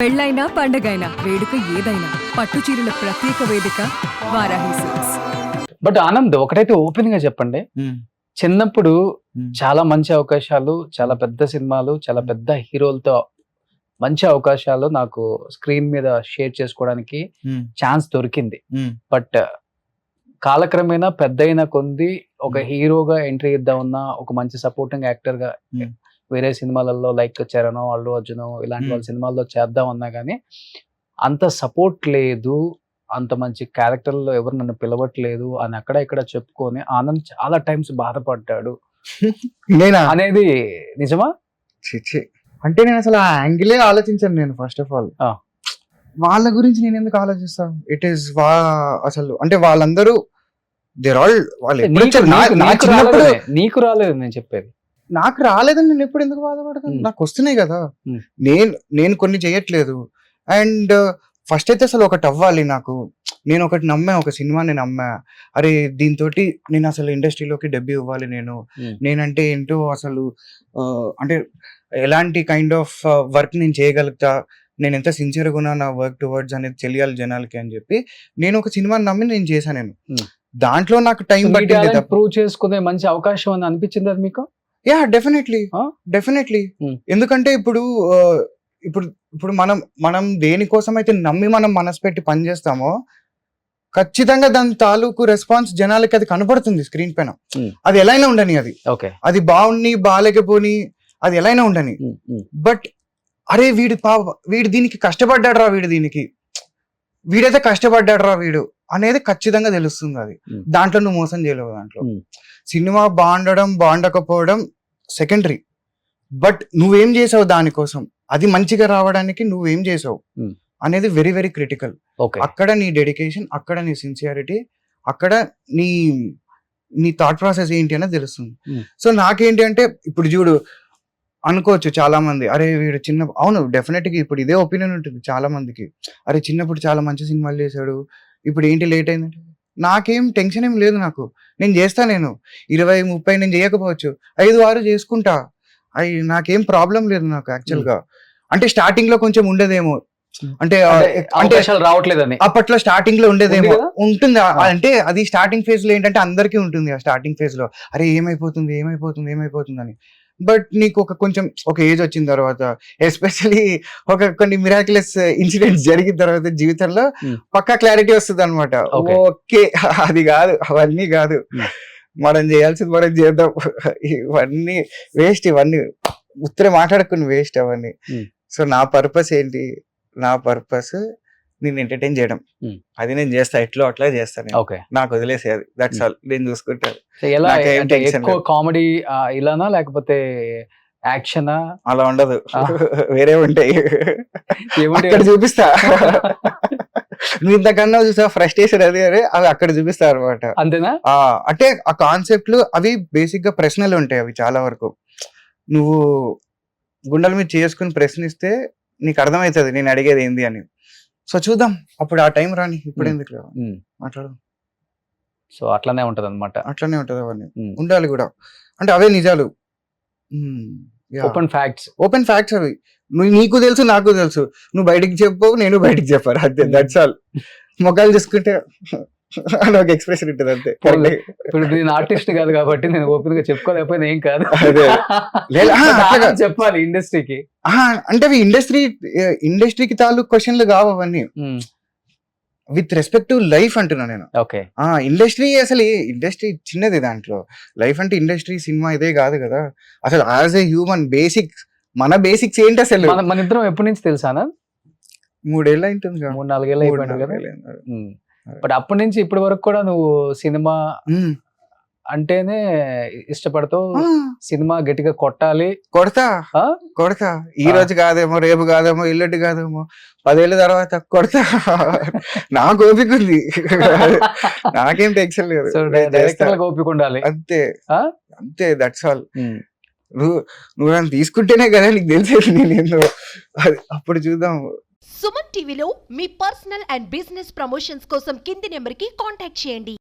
పెళ్ళైనా పండగైనా వేడుక ఏదైనా పట్టు చీరల ప్రత్యేక వేదిక వారాహి సిల్క్స్. బట్ ఆనంద్ ఒకటైతే ఓపెన్ గా చెప్పండి, చిన్నప్పుడు చాలా మంచి అవకాశాలు, చాలా పెద్ద సినిమాలు, చాలా పెద్ద హీరోలతో మంచి అవకాశాలు నాకు స్క్రీన్ మీద షేర్ చేసుకోవడానికి ఛాన్స్ దొరికింది. బట్ కాలక్రమేణా పెద్ద అయిన కొంది ఒక హీరోగా ఎంట్రీ ఇద్దామన్నా, ఒక మంచి సపోర్టింగ్ యాక్టర్ గా వేరే సినిమాలలో లైక్ చరణ్, అల్లు అర్జున్ ఇలాంటి వాళ్ళ సినిమాల్లో చేద్దాం అన్నా కానీ అంత సపోర్ట్ లేదు, అంత మంచి క్యారెక్టర్లో ఎవరు నన్ను పిలవట్లేదు అని అక్కడ ఇక్కడ చెప్పుకొని ఆనంద్ చాలా టైమ్స్ బాధపడ్డాడు నేనా అనేది నిజమా? చిచ్చి అంటే నేను అసలు ఆ యాంగిలే ఆలోచించాను. నేను ఫస్ట్ ఆఫ్ ఆల్ వాళ్ళ గురించి నేను ఎందుకు ఆలోచిస్తాను? ఇట్ ఈస్ అసలు అంటే వాళ్ళందరూ దేర్ ఆల్ వాళ్ళు నీకు రాలేదు నేను చెప్పేది. నాకు రాలేదని నేను ఎప్పుడు ఎందుకు బాధపడతాను? నాకు వస్తున్నాయి కదా. నేను కొన్ని చేయట్లేదు. అండ్ ఫస్ట్ అయితే అసలు ఒకటి అవ్వాలి నాకు. నేను ఒకటి నమ్మా, ఒక సినిమాని నమ్మా, అరే దీంతో నేను అసలు ఇండస్ట్రీలోకి డెబ్యూ ఇవ్వాలి. నేనంటే ఏంటో అసలు అంటే ఎలాంటి కైండ్ ఆఫ్ వర్క్ నేను చేయగలుగుతా, నేను ఎంత సిన్సియర్గా ఉన్నా నా వర్క్ టువర్డ్స్ అనేది తెలియాలి జనాలకి అని చెప్పి నేను ఒక సినిమాని నమ్మి నేను చేశాను. నేను దాంట్లో నాకు టైం పట్టింది. ప్రూవ్ చేసుకునే మంచి అవకాశం అని అనిపించింది అది మీకు? Yeah definitely. ఎందుకంటే ఇప్పుడు ఇప్పుడు మనం దేనికోసం అయితే నమ్మి మనం మనసు పెట్టి పని చేస్తామో ఖచ్చితంగా దాని తాలూకు రెస్పాన్స్ జనాలకి అది కనపడుతుంది స్క్రీన్ పైన. అది ఎలా అయినా ఉండని, అది బాగుండి బాగాలేకపోని అది ఎలా అయినా ఉండని. బట్ అరే వీడు దీనికి కష్టపడ్డాడు రా, వీడైతే కష్టపడ్డాడు రా వీడు అనేది ఖచ్చితంగా తెలుస్తుంది. అది దాంట్లో నువ్వు మోసం చేయలేవు. దాంట్లో సినిమా బాగుండడం బాగుండకపోవడం సెకండరీ, బట్ నువ్వేం చేసావు దానికోసం, అది మంచిగా రావడానికి నువ్వేం చేసావు అనేది వెరీ వెరీ క్రిటికల్. అక్కడ నీ డెడికేషన్, అక్కడ నీ సిన్సియారిటీ, అక్కడ నీ థాట్ ప్రాసెస్ ఏంటి అనేది తెలుస్తుంది. సో నాకేంటి అంటే ఇప్పుడు చూడు అనుకోవచ్చు చాలా మంది, అరే వీడు అవును డెఫినెట్ గా ఇప్పుడు ఇదే ఒపీనియన్ ఉంటుంది చాలా మందికి, అరే చిన్నప్పుడు చాలా మంచి సినిమాలు చేశాడు, ఇప్పుడు ఏంటి లేట్ అయిందంటే. నాకేం టెన్షన్ ఏం లేదు. నేను చేస్తా. నేను 20-30 నేను చేయకపోవచ్చు, 5-6 చేసుకుంటా. నాకేం ప్రాబ్లం లేదు నాకు యాక్చువల్ గా. అంటే స్టార్టింగ్ లో కొంచెం ఉండేదేమో, అంటే రావట్లేదని అప్పట్లో స్టార్టింగ్ లో ఉండేదేమో ఉంటుంది. అంటే అది స్టార్టింగ్ ఫేజ్ లో ఏంటంటే అందరికీ ఉంటుంది ఆ స్టార్టింగ్ ఫేజ్ లో, అరే ఏమైపోతుంది అని. బట్ నీకు కొంచెం ఒక ఏజ్ వచ్చిన తర్వాత, ఎస్పెషలీ కొన్ని మిరాక్యులస్ ఇన్సిడెంట్స్ జరిగిన తర్వాత జీవితంలో పక్కా క్లారిటీ వస్తుంది అనమాట. ఓకే అది కాదు, అవన్నీ కాదు, మనం చేయాల్సింది మనం చేద్దాం, ఇవన్నీ వేస్ట్, ఇవన్నీ ఉత్తరే మాట్లాడుకుని వేస్ట్ అవన్నీ. సో నా పర్పస్ ఏంటి? నా పర్పస్ నేను ఎంటర్టైన్ చేయడం. అది నేను చేస్తా, ఎట్లో అట్లా చేస్తాను. నాకు వదిలేసే అది, దట్స్ ఆల్. నేను చూసుకుంటాను. కామెడీ ఇలానా లేకపోతే యాక్షన్ అలా ఉండదు, వేరే ఉంటాయి. అక్కడ చూపిస్తా. నువ్వు ఇంతకన్నా చూసా ఫ్రస్ట్రేషన్ అది అవి అక్కడ చూపిస్తా అనమాట. అంతేనా? అంటే ఆ కాన్సెప్ట్లు అవి బేసిక్ గా ప్రశ్నలు ఉంటాయి. అవి చాలా వరకు నువ్వు గుండెల మీద చేసుకుని ప్రశ్నిస్తే నీకు అర్థమవుతుంది నేను అడిగేది ఏంది అని. సో చూద్దాం, అప్పుడు ఆ టైం రాని, ఇప్పుడు ఎందుకు మాట్లాడదాం. సో అట్లానే ఉంటది అనమాట. అట్లానే ఉంటది, అవన్నీ ఉండాలి కూడా. అంటే అవే నిజాలు, ఓపెన్ ఫ్యాక్ట్స్ అవి. నీకు తెలుసు, నాకు తెలుసు, నువ్వు బయటికి చెప్పు, నేను బయటికి చెప్పాను, అంతే. That's all. మొక్కలు చూసుకుంటే అని ఒక ఎక్స్ప్రెషన్ ఉంటుంది అంతే. ఇప్పుడు నేను ఆర్టిస్ట్ కాదు కాబట్టి నేను ఓపెన్ గా చెప్పుకోలేకపోయినా ఏం కాదు, చెప్పాలి ఇండస్ట్రీకి. అంటే అవి ఇండస్ట్రీకి తాలూకు క్వశ్చన్లు కావు అవన్నీ. విత్ రెస్పెక్ట్ టు లైఫ్ అంటున్నా నేను. ఇండస్ట్రీ చిన్నది, దాంట్లో లైఫ్ అంటే ఇండస్ట్రీ సినిమా ఇదే కాదు కదా. అసలు యాజ్ ఏ హ్యూమన్ మన బేసిక్స్ ఏంటి అసలు? మన ఇద్దరం ఎప్పటి నుంచి తెలుసానా? 3 ఏళ్ళు అవుతుంది, 3-4 ఏళ్ళు అయిపోయింది కదా. బట్ అప్పటి నుంచి ఇప్పటి వరకు కూడా నువ్వు సినిమా అంటేనే ఇష్టపడతావు. సినిమా గట్టిగా కొడతా. ఈ రోజు కాదేమో, రేపు కాదేమో, ఎల్లుండి కాదేమో, 10 ఏళ్ళ తర్వాత కొడతా. నాకు ఓపిక ఉంది, నాకేం టెన్షన్ లేదు. ఓపిక ఉండాలి, అంతే. That's all. నువ్వు నన్ను తీసుకుంటేనే కదా నీకు తెలిసేది నేను అప్పుడు చూద్దాం. సుమన్ టీవీలో మీ పర్సనల్ అండ్ బిజినెస్ ప్రమోషన్స్ కోసం కింది నెంబర్కి కాంటాక్ట్ చేయండి.